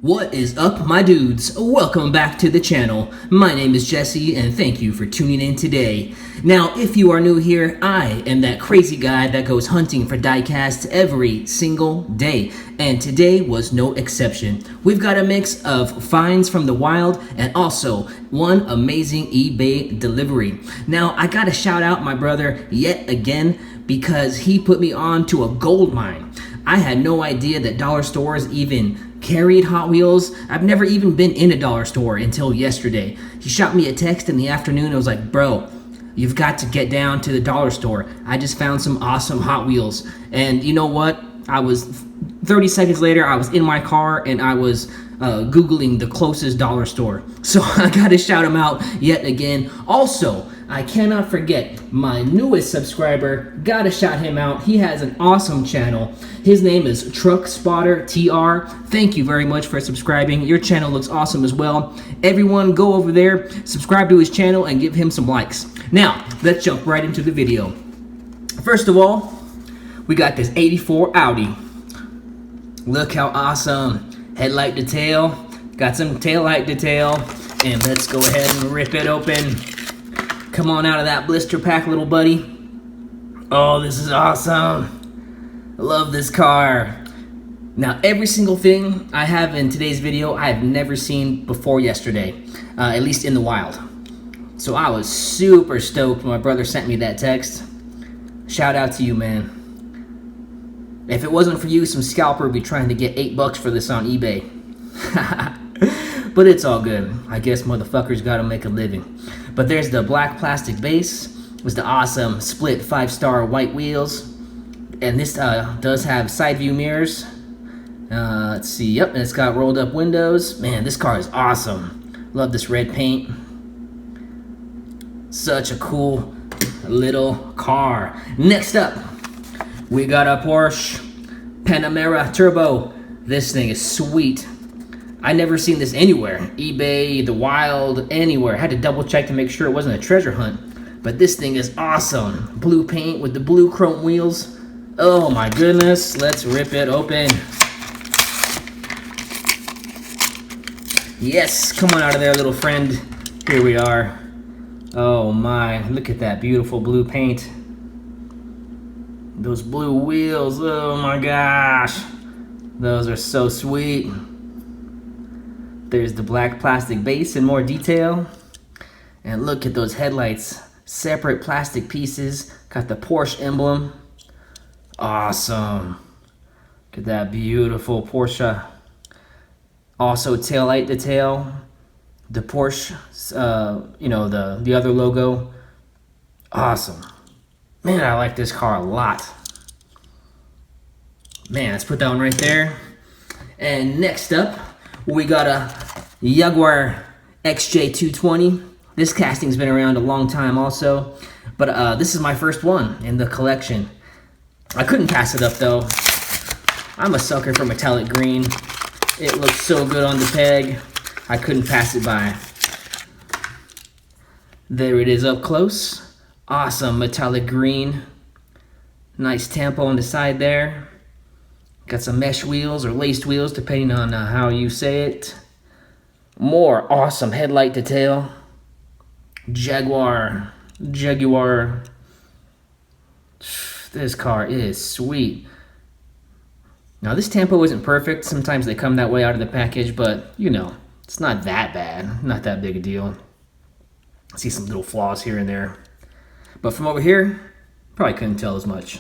What is up, my dudes? Welcome back to the channel. My name is Jesse and thank you for tuning in today. Now, if you are new here, I am that crazy guy that goes hunting for diecasts every single day, and today was no exception. We've got a mix of finds from the wild and also one amazing eBay delivery. Now, I gotta shout out my brother yet again because he put me on to a gold mine. I had no idea that dollar stores even carried Hot Wheels. I've never even been in a dollar store until yesterday. He shot me a text in the afternoon. I was like, bro, you've got to get down to the dollar store. I just found some awesome Hot Wheels. And you know what? 30 seconds later, I was in my car and I was Googling the closest dollar store. So I gotta shout him out yet again. Also, I cannot forget my newest subscriber. Gotta shout him out. He has an awesome channel. His name is Truck Spotter TR. Thank you very much for subscribing. Your channel looks awesome as well. Everyone go over there, subscribe to his channel, and give him some likes. Now, let's jump right into the video. First of all, we got this 84 Audi. Look how awesome. Headlight detail. Got some taillight detail. And let's go ahead and rip it open. Come on out of that blister pack, little buddy. Oh, this is awesome. I love this car. Now, every single thing I have in today's video, I have never seen before yesterday, at least in the wild. So I was super stoked when my brother sent me that text. Shout out to you, man. If it wasn't for you, some scalper would be trying to get $8 for this on eBay. But it's all good. I guess motherfuckers gotta make a living. But there's the black plastic base. There's the awesome split 5-star white wheels. And this does have side view mirrors. Let's see, yep, and it's got rolled up windows. Man, this car is awesome. Love this red paint. Such a cool little car. Next up, we got a Porsche Panamera Turbo. This thing is sweet. I never seen this anywhere. eBay, the wild, anywhere. Had to double check to make sure it wasn't a treasure hunt. But this thing is awesome. Blue paint with the blue chrome wheels. Oh my goodness. Let's rip it open. Yes, come on out of there, little friend. Here we are. Oh my, look at that beautiful blue paint. Those blue wheels, oh my gosh. Those are so sweet. There's the black plastic base in more detail. And look at those headlights. Separate plastic pieces. Got the Porsche emblem. Awesome. Look at that beautiful Porsche. Also taillight detail. The Porsche, the other logo. Awesome. Man, I like this car a lot. Man, let's put that one right there. And next up, we got a Jaguar XJ220. This casting's been around a long time also, but this is my first one in the collection. I couldn't pass it up though. I'm a sucker for metallic green. It looks so good on the peg. I couldn't pass it by. There it is up close. Awesome metallic green. Nice tampo on the side there. Got some mesh wheels or laced wheels, depending on how you say it. More awesome headlight detail. Jaguar. This car is sweet. Now, this tampo isn't perfect. Sometimes they come that way out of the package, but, you know, it's not that bad. Not that big a deal. I see some little flaws here and there. But from over here, probably couldn't tell as much.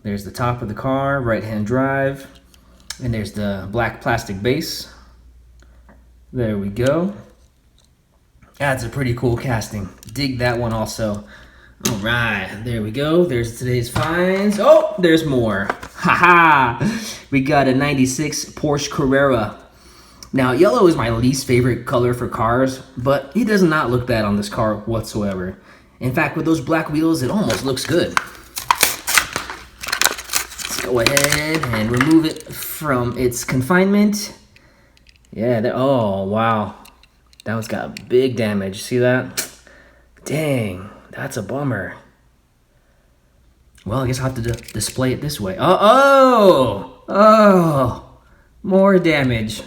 There's the top of the car, right-hand drive, and there's the black plastic base. There we go. That's a pretty cool casting. Dig that one also. All right, there we go. There's today's finds. Oh, there's more. Haha! We got a 96 Porsche Carrera. Now, yellow is my least favorite color for cars, but it does not look bad on this car whatsoever. In fact, with those black wheels, it almost looks good. Go ahead and remove it from its confinement. Yeah, oh wow. That one's got big damage. See that? Dang, that's a bummer. Well, I guess I'll have to display it this way. Oh! More damage.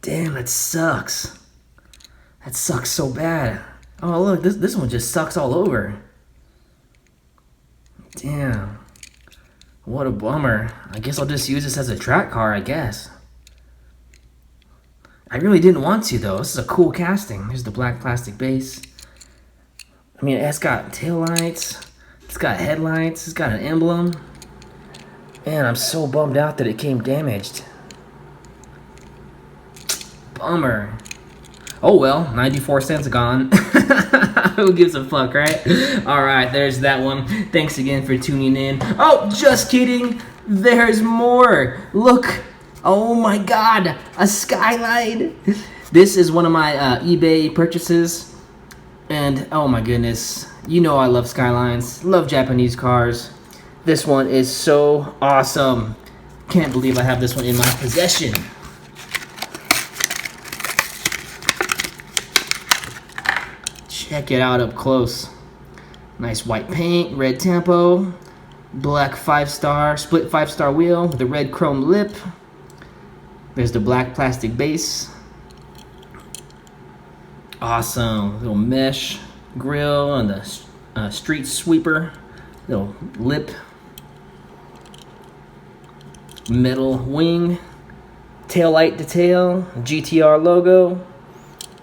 Damn, that sucks. That sucks so bad. Oh, look, this one just sucks all over. Damn. What a bummer. I guess I'll just use this as a track car, I guess. I really didn't want to, though. This is a cool casting. Here's the black plastic base. I mean, it's got taillights. It's got headlights. It's got an emblem. Man, I'm so bummed out that it came damaged. Bummer. Oh well, 94 cents gone. Who gives a fuck, right? Alright, there's that one. Thanks again for tuning in. Oh, just kidding. There's more. Look. Oh my god. A Skyline. This is one of my eBay purchases. And oh my goodness. You know I love Skylines. Love Japanese cars. This one is so awesome. Can't believe I have this one in my possession. Check it out up close. Nice white paint, red tempo, black 5-star, split 5-star wheel with a red chrome lip. There's the black plastic base. Awesome. Little mesh grill and the street sweeper. Little lip. Metal wing. Taillight detail. GTR logo.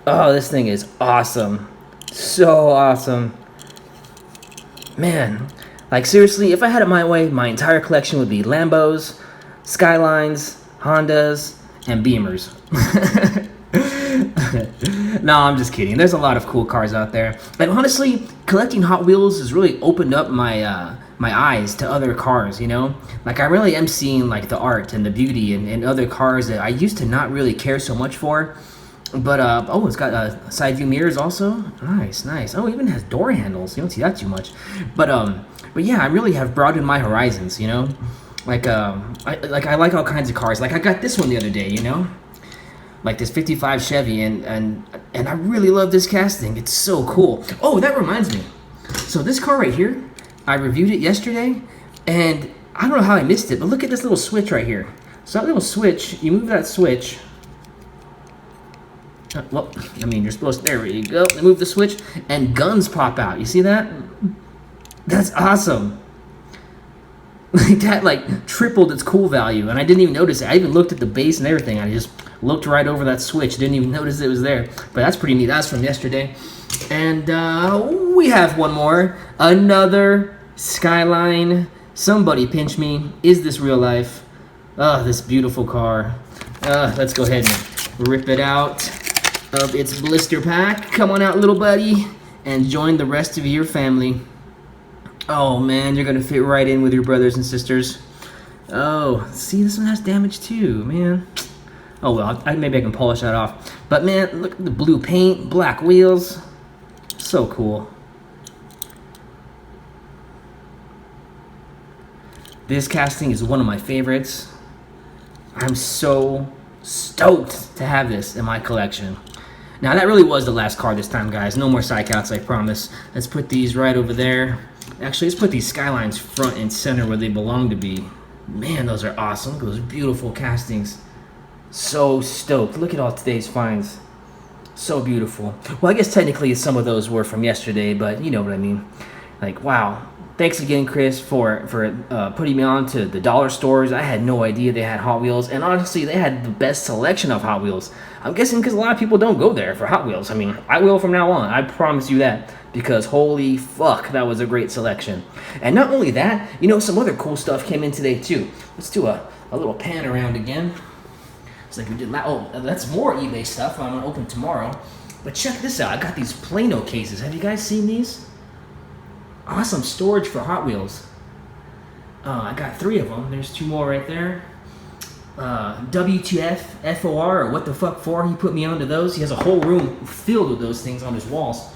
Oh, this thing is awesome. So awesome. Man, like seriously, if I had it my way, my entire collection would be Lambos, Skylines, Hondas, and Beamers. No, I'm just kidding. There's a lot of cool cars out there. And honestly, collecting Hot Wheels has really opened up my my eyes to other cars, you know? Like I really am seeing like the art and the beauty in other cars that I used to not really care so much for. But, oh, it's got side view mirrors also. Nice, nice. Oh, it even has door handles. You don't see that too much. But yeah, I really have broadened my horizons, you know? Like, I like all kinds of cars. Like, I got this one the other day, you know? Like this 55 Chevy, and I really love this casting. It's so cool. Oh, that reminds me. So this car right here, I reviewed it yesterday, and I don't know how I missed it, but look at this little switch right here. So that little switch, you move that switch. Well, I mean, you're supposed to, there you go, move the switch, and guns pop out. You see that? That's awesome. Like, that, like, tripled its cool value, and I didn't even notice it. I even looked at the base and everything. I just looked right over that switch. Didn't even notice it was there. But that's pretty neat. That's from yesterday. And we have one more. Another Skyline. Somebody pinch me. Is this real life? Oh, this beautiful car. Let's go ahead and rip it out of its blister pack. Come on out, little buddy, and join the rest of your family. Oh man, you're gonna fit right in with your brothers and sisters. Oh, see, this one has damage too, man. Oh well, maybe I can polish that off. But man, look at the blue paint, black wheels. So cool. This casting is one of my favorites. I'm so stoked to have this in my collection. Now that really was the last car this time, guys. No more side counts, I promise. Let's put these right over there. Actually, let's put these Skylines front and center where they belong to be. Man, those are awesome. Look at those beautiful castings. So stoked. Look at all today's finds. So beautiful. Well, I guess technically some of those were from yesterday, but you know what I mean. Like, wow. Thanks again, Chris, for putting me on to the dollar stores. I had no idea they had Hot Wheels, and honestly, they had the best selection of Hot Wheels. I'm guessing because a lot of people don't go there for Hot Wheels. I mean, I will from now on. I promise you that, because holy fuck, that was a great selection. And not only that, you know, some other cool stuff came in today too. Let's do a little pan around again. It's like we did oh, that's more eBay stuff I'm gonna open tomorrow. But check this out. I got these Plano cases. Have you guys seen these? Awesome storage for Hot Wheels. I got 3 of them. There's 2 more right there. W2F, FOR, or what the fuck for, he put me onto those. He has a whole room filled with those things on his walls.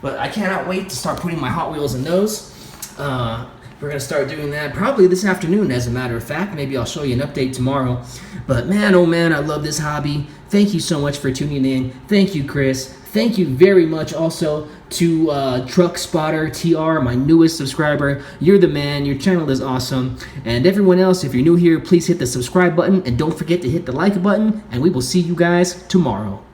But I cannot wait to start putting my Hot Wheels in those. We're going to start doing that probably this afternoon, as a matter of fact. Maybe I'll show you an update tomorrow. But man, oh man, I love this hobby. Thank you so much for tuning in. Thank you, Chris. thank you very much also to Truck Spotter TR, my newest subscriber. You're the man. Your channel is awesome. And everyone else, if you're new here, please hit the subscribe button and don't forget to hit the like button. And we will see you guys tomorrow.